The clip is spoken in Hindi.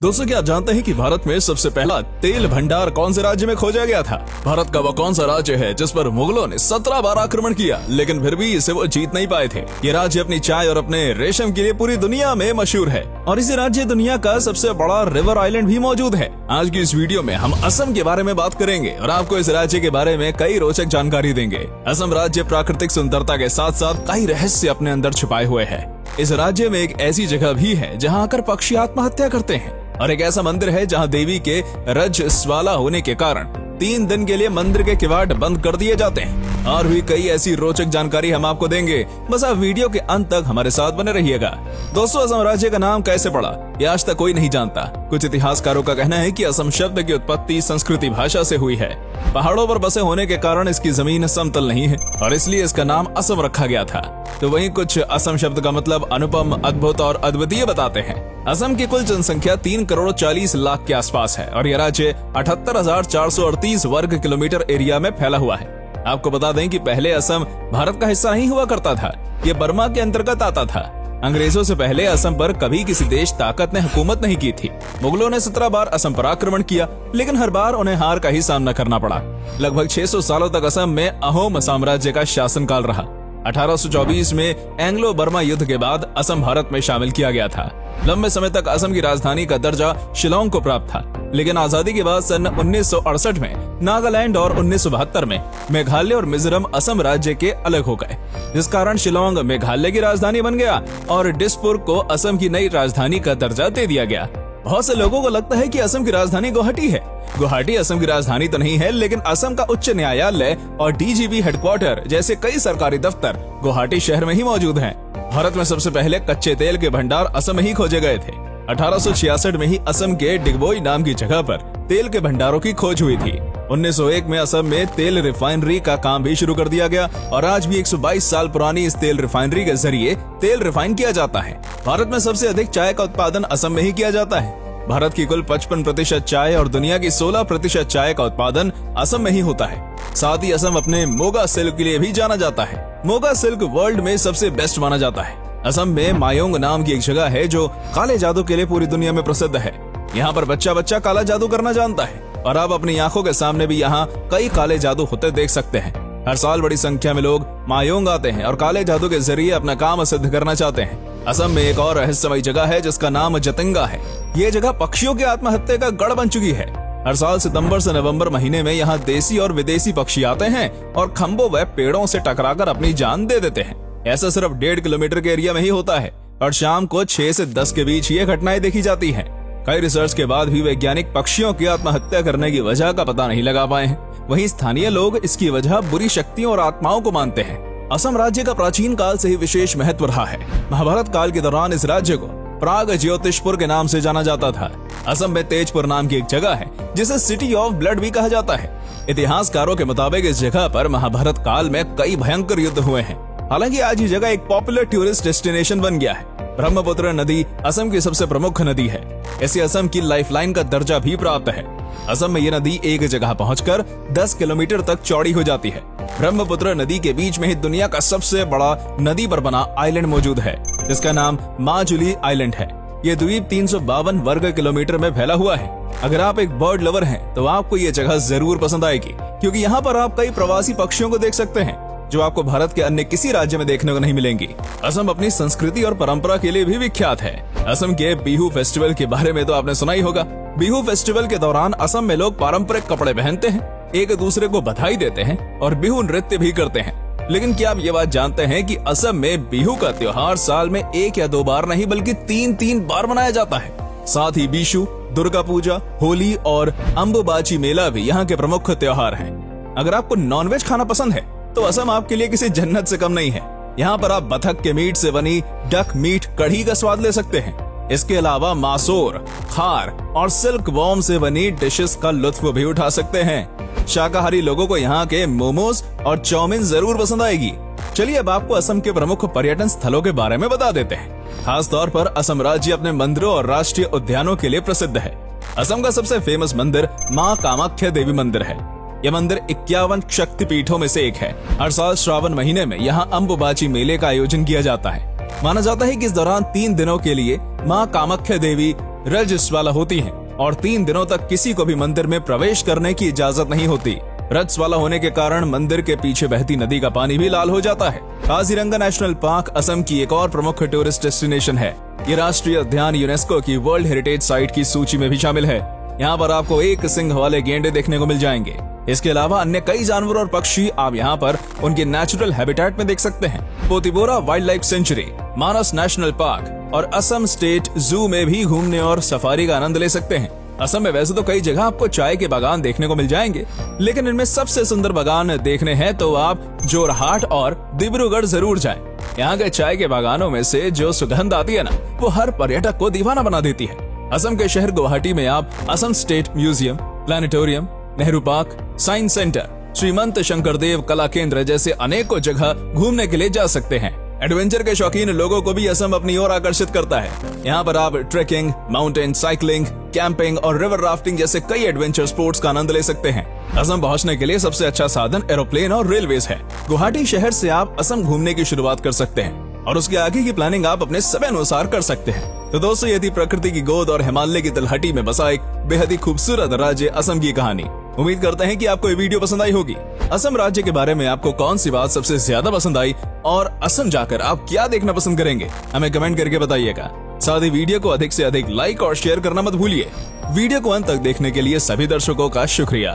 दोस्तों, क्या आप जानते हैं कि भारत में सबसे पहला तेल भंडार कौन से राज्य में खोजा गया था? भारत का वो कौन सा राज्य है जिस पर मुगलों ने 17 बार आक्रमण किया, लेकिन फिर भी इसे वो जीत नहीं पाए थे? ये राज्य अपनी चाय और अपने रेशम के लिए पूरी दुनिया में मशहूर है और इसी राज्य दुनिया का सबसे बड़ा रिवर आइलैंड भी मौजूद है। आज की इस वीडियो में हम असम के बारे में बात करेंगे और आपको इस राज्य के बारे में कई रोचक जानकारी देंगे। असम राज्य प्राकृतिक सुंदरता के साथ साथ कई रहस्य अपने अंदर छुपाए हुए है। इस राज्य में एक ऐसी जगह भी है जहाँ आकर पक्षी आत्महत्या करते हैं और एक ऐसा मंदिर है जहां देवी के रजस्वाला होने के कारण 3 दिन के लिए मंदिर के किवाड़ बंद कर दिए जाते हैं। और भी कई ऐसी रोचक जानकारी हम आपको देंगे, बस आप वीडियो के अंत तक हमारे साथ बने रहिएगा। दोस्तों, असम राज्य का नाम कैसे पड़ा ये आज तक कोई नहीं जानता। कुछ इतिहासकारों का कहना है कि असम शब्द की उत्पत्ति संस्कृति भाषा से हुई है। पहाड़ों पर बसे होने के कारण इसकी जमीन समतल नहीं है और इसलिए इसका नाम असम रखा गया था। तो वहीं कुछ असम शब्द का मतलब अनुपम, अद्भुत और अद्वितीय बताते हैं। असम की कुल जनसंख्या 3,40,00,000 के आसपास है और यह राज्य 78,438 वर्ग किलोमीटर एरिया में फैला हुआ है। आपको बता दें कि पहले असम भारत का हिस्सा नहीं हुआ करता था, ये बर्मा के अंतर्गत आता था। अंग्रेजों से पहले असम पर कभी किसी देश ताकत ने हुकूमत नहीं की थी। मुगलों ने 17 बार असम पर आक्रमण किया, लेकिन हर बार उन्हें हार का ही सामना करना पड़ा। लगभग 600 सालों तक असम में अहोम साम्राज्य का शासनकाल रहा। 1824 में एंग्लो बर्मा युद्ध के बाद असम भारत में शामिल किया गया था। लंबे समय तक असम की राजधानी का दर्जा शिलोंग को प्राप्त था, लेकिन आजादी के बाद सन 1968 में नागालैंड और 1972 में मेघालय और मिजोरम असम राज्य के अलग हो गए, जिस कारण शिलोंग मेघालय की राजधानी बन गया और डिसपुर को असम की नई राजधानी का दर्जा दे दिया गया। बहुत से लोगों को लगता है कि असम की राजधानी गुवाहाटी है। गुवाहाटी असम की राजधानी तो नहीं है, लेकिन असम का उच्च न्यायालय और डीजीपी हेडक्वार्टर जैसे कई सरकारी दफ्तर गुवाहाटी शहर में ही मौजूद हैं। भारत में सबसे पहले कच्चे तेल के भंडार असम में ही खोजे गए थे। 1866 में ही असम के डिगबोई नाम की जगह पर तेल के भंडारों की खोज हुई थी। 1901 में असम में तेल रिफाइनरी का काम भी शुरू कर दिया गया और आज भी 122 साल पुरानी इस तेल रिफाइनरी के जरिए तेल रिफाइन किया जाता है। भारत में सबसे अधिक चाय का उत्पादन असम में ही किया जाता है। भारत की कुल 55% चाय और दुनिया की 16% चाय का उत्पादन असम में ही होता है। साथ ही असम अपने मोगा सिल्क के लिए भी जाना जाता है। मोगा सिल्क वर्ल्ड में सबसे बेस्ट माना जाता है। असम में मायोंग नाम की एक जगह है जो काले जादू के लिए पूरी दुनिया में प्रसिद्ध है। यहाँ पर बच्चा बच्चा काला जादू करना जानता है और आप अपनी आंखों के सामने भी यहाँ कई काले जादू होते देख सकते हैं। हर साल बड़ी संख्या में लोग मायोंग आते हैं और काले जादू के जरिए अपना काम सिद्ध करना चाहते हैं। असम में एक और रहस्यमयी जगह है जिसका नाम जतिंगा है। ये जगह पक्षियों की आत्महत्या का गढ़ बन चुकी है। हर साल सितंबर से नवंबर महीने में यहाँ देसी और विदेशी पक्षी आते हैं और खंभों व पेड़ों से टकराकर अपनी जान दे देते हैं। ऐसा सिर्फ 1.5 किलोमीटर के एरिया में ही होता है और शाम को 6 से 10 के बीच ये घटनाएं देखी जाती हैं। कई रिसर्च के बाद भी वैज्ञानिक पक्षियों की आत्महत्या करने की वजह का पता नहीं लगा पाए हैं। वहीं स्थानीय लोग इसकी वजह बुरी शक्तियों और आत्माओं को मानते हैं। असम राज्य का प्राचीन काल से ही विशेष महत्व रहा है। महाभारत काल के दौरान इस राज्य को प्राग ज्योतिषपुर के नाम से जाना जाता था। असम में तेजपुर नाम की एक जगह है जिसे सिटी ऑफ ब्लड भी कहा जाता है। इतिहासकारों के मुताबिक इस जगह पर महाभारत काल में कई भयंकर युद्ध हुए हैं। हालांकि आज ये जगह एक पॉपुलर टूरिस्ट डेस्टिनेशन बन गया है। ब्रह्मपुत्र नदी असम की सबसे प्रमुख नदी है। इसे असम की लाइफलाइन का दर्जा भी प्राप्त है। असम में ये नदी एक जगह पहुंचकर 10 किलोमीटर तक चौड़ी हो जाती है। ब्रह्मपुत्र नदी के बीच में ही दुनिया का सबसे बड़ा नदी पर बना आइलैंड मौजूद है, जिसका नाम माजुली आइलैंड है। ये द्वीप 352 वर्ग किलोमीटर में फैला हुआ है। अगर आप एक बर्ड लवर हैं, तो आपको ये जगह जरूर पसंद आएगी, क्योंकि यहाँ पर आप कई प्रवासी पक्षियों को देख सकते हैं जो आपको भारत के अन्य किसी राज्य में देखने को नहीं मिलेंगी। असम अपनी संस्कृति और परंपरा के लिए भी विख्यात है। असम के बिहू फेस्टिवल के बारे में तो आपने सुना ही होगा। बिहू फेस्टिवल के दौरान असम में लोग पारंपरिक कपड़े पहनते हैं, एक दूसरे को बधाई देते हैं और बिहू नृत्य भी करते हैं। लेकिन क्या आप ये बात जानते हैं कि असम में बिहू का त्योहार साल में 1 या 2 बार नहीं बल्कि 3 बार मनाया जाता है। साथ ही बिशु, दुर्गा पूजा, होली और अम्बुबाची मेला भी यहाँ के प्रमुख त्योहार हैं। अगर आपको नॉनवेज खाना पसंद है तो असम आपके लिए किसी जन्नत से कम नहीं है। यहाँ पर आप बतख के मीट से बनी डक मीट कढ़ी का स्वाद ले सकते हैं। इसके अलावा मासूर, खार और सिल्क वॉर्म से बनी डिशेस का लुत्फ भी उठा सकते हैं। शाकाहारी लोगों को यहाँ के मोमोज और चाउमीन जरूर पसंद आएगी। चलिए अब आपको असम के प्रमुख पर्यटन स्थलों के बारे में बता देते हैं। खास तौर पर असम राज्य अपने मंदिरों और राष्ट्रीय उद्यानों के लिए प्रसिद्ध है। असम का सबसे फेमस मंदिर माँ कामाख्या देवी मंदिर है। यह मंदिर 51 शक्तिपीठों में से एक है। हर साल श्रावण महीने में यहाँ अम्बुबाची मेले का आयोजन किया जाता है। माना जाता है कि इस दौरान 3 दिनों के लिए माँ कामाख्या देवी रजस्वाला होती हैं और 3 दिनों तक किसी को भी मंदिर में प्रवेश करने की इजाजत नहीं होती। रजस्वाला होने के कारण मंदिर के पीछे बहती नदी का पानी भी लाल हो जाता है। काजीरंगा नेशनल पार्क असम की एक और प्रमुख टूरिस्ट डेस्टिनेशन है। ये राष्ट्रीय उद्यान यूनेस्को की वर्ल्ड हेरिटेज साइट की सूची में भी शामिल है। यहाँ पर आपको एक सिंग वाले गेंडे देखने को मिल जाएंगे। इसके अलावा अन्य कई जानवर और पक्षी आप यहाँ पर उनके नेचुरल हैबिटेट में देख सकते हैं। पोतिबोरा वाइल्ड लाइफ सेंचुरी, मानस नेशनल पार्क और असम स्टेट जू में भी घूमने और सफारी का आनंद ले सकते हैं। असम में वैसे तो कई जगह आपको चाय के बागान देखने को मिल जाएंगे, लेकिन इनमें सबसे सुंदर बागान देखने हैं तो आप जोरहाट और डिब्रूगढ़ जरूर जाएं। यहाँ के चाय के बागानों में से जो सुगंध आती है ना, वो हर पर्यटक को दीवाना बना देती है। असम के शहर गुवाहाटी में आप Assam state museum, planetarium, Nehru park, science centre, Srimanta Sankardev Kala Kendra जैसे अनेकों जगह घूमने के लिए जा सकते हैं। एडवेंचर के शौकीन लोगों को भी असम अपनी ओर आकर्षित करता है। यहाँ पर आप ट्रेकिंग, माउंटेन साइकिलिंग, कैंपिंग और रिवर राफ्टिंग जैसे कई एडवेंचर स्पोर्ट्स का आनंद ले सकते हैं। असम पहुँचने के लिए सबसे अच्छा साधन एरोप्लेन और रेलवेज है। गुवाहाटी शहर से आप असम घूमने की शुरुआत कर सकते हैं और उसके आगे की प्लानिंग आप अपने समय अनुसार कर सकते हैं। तो दोस्तों, ये थी प्रकृति की गोद और हिमालय की तलहटी में बसा एक बेहद ही खूबसूरत राज्य असम की कहानी। उम्मीद करते हैं कि आपको ये वीडियो पसंद आई होगी। असम राज्य के बारे में आपको कौन सी बात सबसे ज्यादा पसंद आई और असम जाकर आप क्या देखना पसंद करेंगे, हमें कमेंट करके बताइएगा। साथ ही वीडियो को अधिक से अधिक लाइक और शेयर करना मत भूलिए। वीडियो को अंत तक देखने के लिए सभी दर्शकों का शुक्रिया।